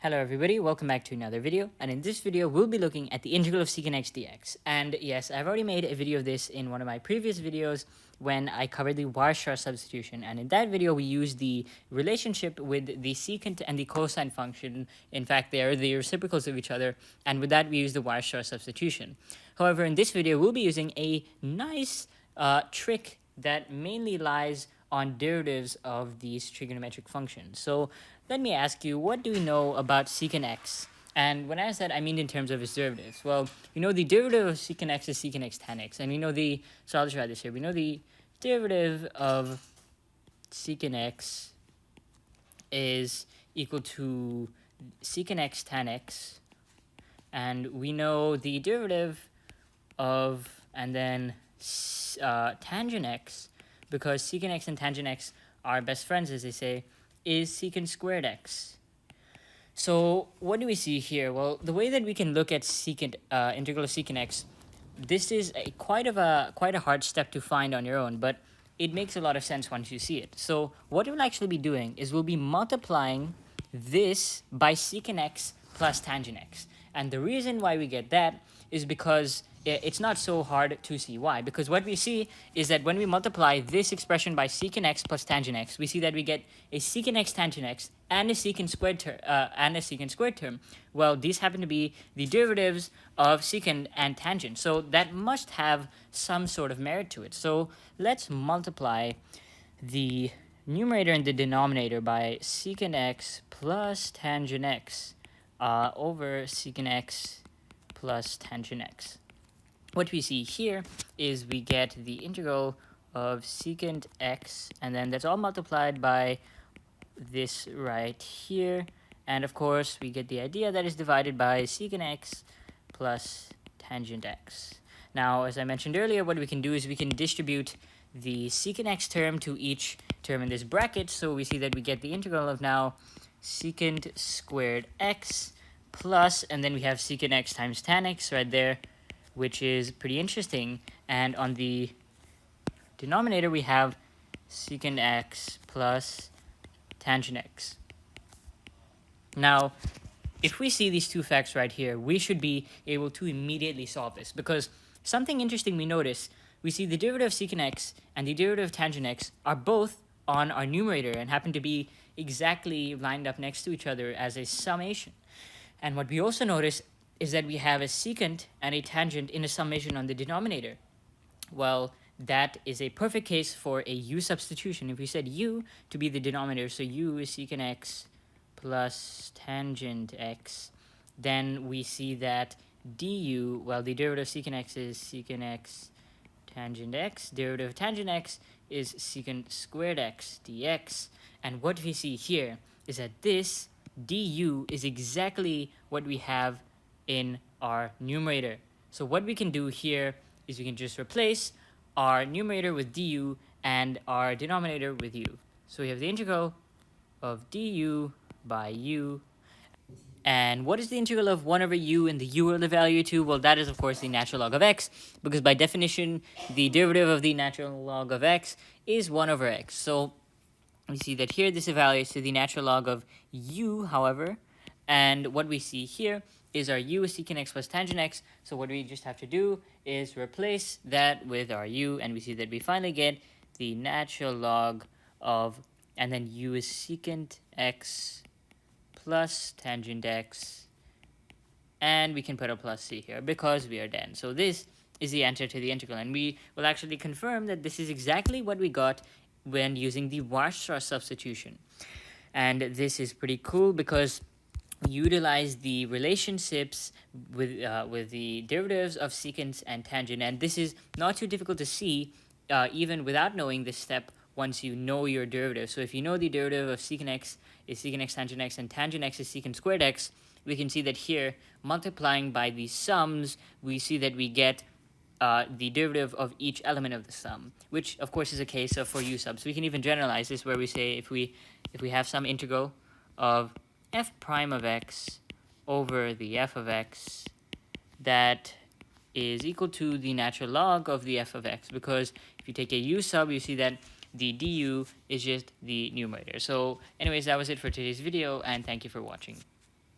Hello everybody, welcome back to another video, and in this video we'll be looking at the integral of secant x dx. And yes, I've already made a video of this in one of my previous videos when I covered the Weierstrass substitution, and in that video we used the relationship with the secant and the cosine function. In fact, they are the reciprocals of each other, and with that we use the Weierstrass substitution. However, in this video we'll be using a nice trick that mainly lies on derivatives of these trigonometric functions. So let me ask you, what do we know about secant x? And when I said, I mean in terms of its derivatives. Well, you know the derivative of secant x is secant x tan x. And we know so I'll just write this here. We know the derivative of secant x is equal to secant x tan x. And we know the derivative of, and then tangent x, because secant x and tangent x are best friends, as they say, is secant squared x. So what do we see here? Well, the way that we can look at secant integral of secant x, this is quite a hard step to find on your own, but it makes a lot of sense once you see it. So what we'll actually be doing is we'll be multiplying this by secant x plus tangent x. And the reason why we get that is because it's not so hard to see why. Because what we see is that when we multiply this expression by secant x plus tangent x, we see that we get a secant x tangent x and a secant squared term. Well, these happen to be the derivatives of secant and tangent, so that must have some sort of merit to it. So let's multiply the numerator and the denominator by secant x plus tangent x over secant x plus tangent x. What we see here is we get the integral of secant x, and then that's all multiplied by this right here, and of course we get the idea that is divided by secant x plus tangent x. Now, as I mentioned earlier, what we can do is we can distribute the secant x term to each term in this bracket, so we see that we get the integral of now secant squared x plus, and then we have secant x times tan x right there, which is pretty interesting. And on the denominator we have secant x plus tangent x. Now, if we see these two facts right here, we should be able to immediately solve this, because something interesting we notice, we see the derivative of secant x and the derivative of tangent x are both on our numerator and happen to be exactly lined up next to each other as a summation. And what we also notice is that we have a secant and a tangent in a summation on the denominator. Well, that is a perfect case for a u substitution. If we said u to be the denominator, so u is secant x plus tangent x, then we see that du, well, the derivative of secant x is secant x tangent x, derivative of tangent x is secant squared x dx. And what we see here is that this du is exactly what we have in our numerator. So what we can do here is we can just replace our numerator with du and our denominator with u. So we have the integral of du by u. And what is the integral of 1 over u and the u are the value 2? Well, that is of course the natural log of x, because by definition the derivative of the natural log of x is 1 over x. So we see that here this evaluates to the natural log of u, however, and what we see here is our u is secant x plus tangent x. So what we just have to do is replace that with our u, and we see that we finally get the natural log of, and then u is secant x plus tangent x, and we can put a plus c here because we are done. So this is the answer to the integral, and we will actually confirm that this is exactly what we got when using the Weierstrass substitution. And this is pretty cool because we utilize the relationships with the derivatives of secants and tangent, and this is not too difficult to see even without knowing this step once you know your derivative. So if you know the derivative of secant x is secant x tangent x and tangent x is secant squared x, we can see that here, multiplying by these sums, we see that we get the derivative of each element of the sum, which of course is a case of for u subs. We can even generalize this where we say if we have some integral of f prime of x over the f of x, that is equal to the natural log of the f of x, because if you take a u sub, you see that the du is just the numerator. So anyways, that was it for today's video, and thank you for watching.